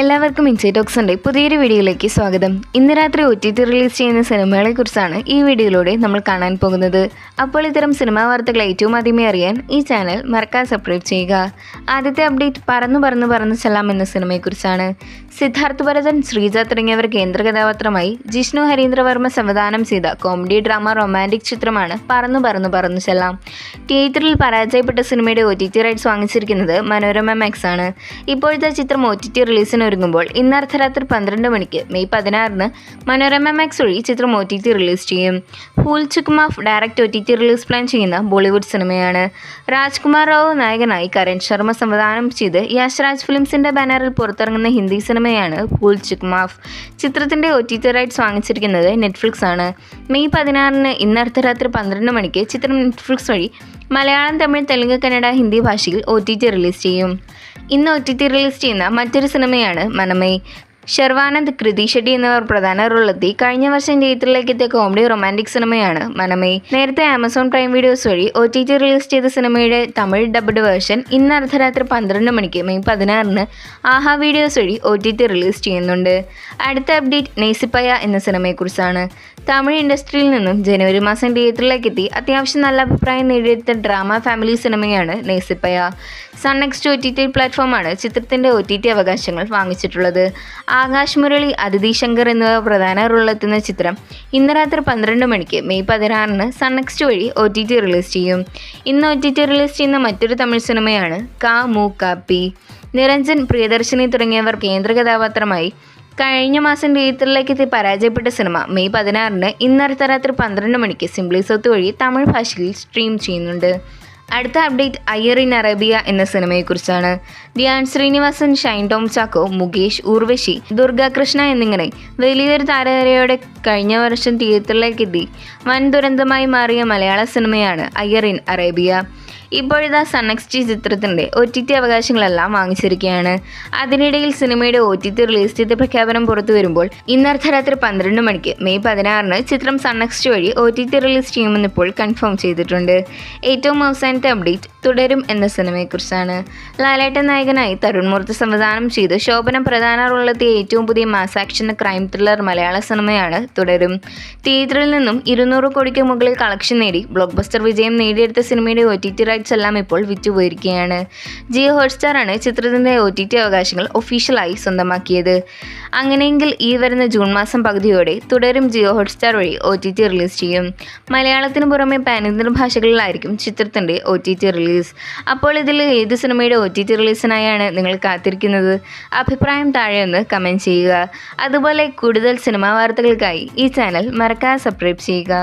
എല്ലാവർക്കും ഇൻസൈറ്റ് ടോക്സിൻ്റെ പുതിയൊരു വീഡിയോയിലേക്ക് സ്വാഗതം. ഇന്ന് രാത്രി OTT റിലീസ് ചെയ്യുന്ന സിനിമകളെക്കുറിച്ചാണ് ഈ വീഡിയോയിലൂടെ നമ്മൾ കാണാൻ പോകുന്നത്. അപ്പോൾ ഇത്തരം സിനിമാ വാർത്തകൾ ഏറ്റവും ആദ്യമേ അറിയാൻ ഈ ചാനൽ മറക്കാതെ സബ്സ്ക്രൈബ് ചെയ്യുക. ആദ്യത്തെ അപ്ഡേറ്റ് പറന്ന് ചെല്ലാം എന്ന സിനിമയെക്കുറിച്ചാണ്. സിദ്ധാർത്ഥ് ഭരതൻ, ശ്രീജ തുടങ്ങിയവർ കേന്ദ്ര കഥാപാത്രമായി ജിഷ്ണു ഹരീന്ദ്രവർമ്മ സംവിധാനം ചെയ്ത കോമഡി ഡ്രാമ റൊമാൻറ്റിക് ചിത്രമാണ് പറന്നു ചെല്ലാം. തിയേറ്ററിൽ പരാജയപ്പെട്ട സിനിമയുടെ OTT റൈറ്റ്സ് വാങ്ങിച്ചിരിക്കുന്നത് മനോരമ മാക്സ് ആണ്. ഇപ്പോഴത്തെ ചിത്രം OTT റിലീസിന് ഒരുങ്ങുമ്പോൾ ഇന്ന് അർദ്ധരാത്രി 12 മണിക്ക് മെയ് 16 മനോരമ മാക്സ് വഴി ചിത്രം OTT റിലീസ് ചെയ്യും. ഫൂൽ ചുക്ക് മാഫ് ഡയറക്റ്റ് OTT റിലീസ് പ്ലാൻ ചെയ്യുന്ന ബോളിവുഡ് സിനിമയാണ്. രാജ്കുമാർ റാവു നായകനായി കരൺ ശർമ്മ സംവിധാനം ചെയ്ത് യശ് രാജ് ഫിലിംസിന്റെ ബാനറിൽ പുറത്തിറങ്ങുന്ന ഹിന്ദി സിനിമയാണ് ഫൂൽ ചുക്ക് മാഫ്. ചിത്രത്തിന്റെ OTT റൈറ്റ്സ് വാങ്ങിച്ചിരിക്കുന്നത് നെറ്റ്ഫ്ലിക്സ് ആണ്. മെയ് 16 ഇന്ന് അർദ്ധരാത്രി 12 മണിക്ക് ചിത്രം നെറ്റ്ഫ്ലിക്സ് വഴി മലയാളം, തമിഴ്, തെലുങ്ക്, കന്നഡ, ഹിന്ദി ഭാഷയിൽ OTT റിലീസ് ചെയ്യും. ഇന്ന് OTT റിലീസ് ചെയ്യുന്ന മറ്റൊരു സിനിമയാണ് മനമൈ. ശർവാനന്ദ്, കൃതി ഷെട്ടി എന്നിവർ പ്രധാന റോളെത്തി കഴിഞ്ഞ വർഷം തിയേറ്ററിലേക്ക് എത്തിയ കോമഡി റൊമാൻറ്റിക് സിനിമയാണ് മനമൈ. നേരത്തെ ആമസോൺ പ്രൈം വീഡിയോസ് വഴി OTT റിലീസ് ചെയ്ത സിനിമയുടെ തമിഴ് ഡബ്ഡ് വേർഷൻ ഇന്ന് അർദ്ധരാത്രി 12 മണിക്ക് മെയ് 16 ആഹാ വീഡിയോസ് വഴി OTT റിലീസ് ചെയ്യുന്നുണ്ട്. അടുത്ത അപ്ഡേറ്റ് നേസിപ്പയ എന്ന സിനിമയെക്കുറിച്ചാണ്. തമിഴ് ഇൻഡസ്ട്രിയിൽ നിന്നും ജനുവരി മാസം തിയേറ്ററിലേക്ക് എത്തി അത്യാവശ്യം നല്ല അഭിപ്രായം നേടിയെടുത്ത ഡ്രാമ ഫാമിലി സിനിമയാണ് നേസിപ്പയ. സൺനെക്സ്റ്റ് OTT പ്ലാറ്റ്ഫോമാണ് ചിത്രത്തിൻ്റെ OTT അവകാശങ്ങൾ വാങ്ങിച്ചിട്ടുള്ളത്. ആകാശ് മുരളി, അതിഥി ശങ്കർ എന്നിവർ പ്രധാന റോളിലെത്തുന്ന ചിത്രം ഇന്ന് രാത്രി 12 മണിക്ക് മെയ് 16 സൺനെക്സ്റ്റ് വഴി OTT റിലീസ് ചെയ്യും. ഇന്ന് OTT റിലീസ് ചെയ്യുന്ന മറ്റൊരു തമിഴ് സിനിമയാണ് കാ മൂ കാപ്പി. നിരഞ്ജൻ, പ്രിയദർശിനി തുടങ്ങിയവർ കേന്ദ്ര കഥാപാത്രമായി കഴിഞ്ഞ മാസം തിയേറ്ററിലേക്ക് എത്തി പരാജയപ്പെട്ട സിനിമ മെയ് 16 ഇന്ന് അർദ്ധരാത്രി 12 മണിക്ക് സിംപ്ലി സൗത്ത് വഴി തമിഴ് ഭാഷയിൽ സ്ട്രീം ചെയ്യുന്നുണ്ട്. അടുത്ത അപ്ഡേറ്റ് അയ്യർ ഇൻ അറേബ്യ എന്ന സിനിമയെക്കുറിച്ചാണ്. ധ്യാൻ ശ്രീനിവാസൻ, ഷൈൻ ടോം ചാക്കോ, മുകേഷ്, ഉർവശി, ദുർഗ കൃഷ്ണ എന്നിങ്ങനെ വലിയൊരു താരനിരയോടെ കഴിഞ്ഞ വർഷം തിയേറ്ററിലേക്ക് എത്തി വൻ ദുരന്തമായി മാറിയ മലയാള സിനിമയാണ് അയ്യർ ഇൻ അറേബ്യ. ഇപ്പോഴിതാ സൺനെക്സ്റ്റ് ചിത്രത്തിൻ്റെ OTT അവകാശങ്ങളെല്ലാം വാങ്ങിച്ചിരിക്കുകയാണ്. അതിനിടയിൽ സിനിമയുടെ OTT റിലീസ് ചെയ്ത പ്രഖ്യാപനം പുറത്തു വരുമ്പോൾ ഇന്ന് അർദ്ധരാത്രി 12 മണിക്ക് മെയ് 16 ചിത്രം സൺനെക്സ്റ്റ് വഴി OTT റിലീസ് ചെയ്യുമെന്ന് ഇപ്പോൾ കൺഫേം ചെയ്തിട്ടുണ്ട്. ഏറ്റവും അവസാനത്തെ അപ്ഡേറ്റ് തുടരും എന്ന സിനിമയെക്കുറിച്ചാണ്. ലാലേട്ടൻ നായകനായി തരുൺ മൂർത്തി സംവിധാനം ചെയ്ത് ശോഭന പ്രധാന റോളിലെത്തിയ ഏറ്റവും പുതിയ മാസ് ആക്ഷൻ ക്രൈം ത്രില്ലർ മലയാള സിനിമയാണ് തുടരും. തിയേറ്ററിൽ നിന്നും 200 കോടിക്ക് മുകളിൽ കളക്ഷൻ നേടി ബ്ലോക്ക് ബസ്റ്റർ വിജയം നേടിയെടുത്ത സിനിമയുടെ OTT റൈറ്റ്സ് എല്ലാം ഇപ്പോൾ വിറ്റുപോയിരിക്കുകയാണ്. ജിയോ ഹോട്ട്സ്റ്റാറാണ് ചിത്രത്തിൻ്റെ OTT അവകാശങ്ങൾ ഒഫീഷ്യലായി സ്വന്തമാക്കിയത്. അങ്ങനെയെങ്കിൽ ഈ വരുന്ന ജൂൺ മാസം പകുതിയോടെ തുടരും ജിയോ ഹോട്ട്സ്റ്റാർ വഴി OTT റിലീസ് ചെയ്യും. മലയാളത്തിന് പുറമെ പാനിന്ത്യൻ ഭാഷകളിലായിരിക്കും ചിത്രത്തിൻ്റെ OTT റിലീസ്. അപ്പോൾ ഇതിൽ ഏത് സിനിമയുടെ OTT റിലീസിനായാണ് നിങ്ങൾ കാത്തിരിക്കുന്നത്? അഭിപ്രായം താഴെ ഒന്ന് കമൻറ്റ് ചെയ്യുക. അതുപോലെ കൂടുതൽ സിനിമാ വാർത്തകൾക്കായി ഈ ചാനൽ മറക്കാതെ സബ്സ്ക്രൈബ് ചെയ്യുക.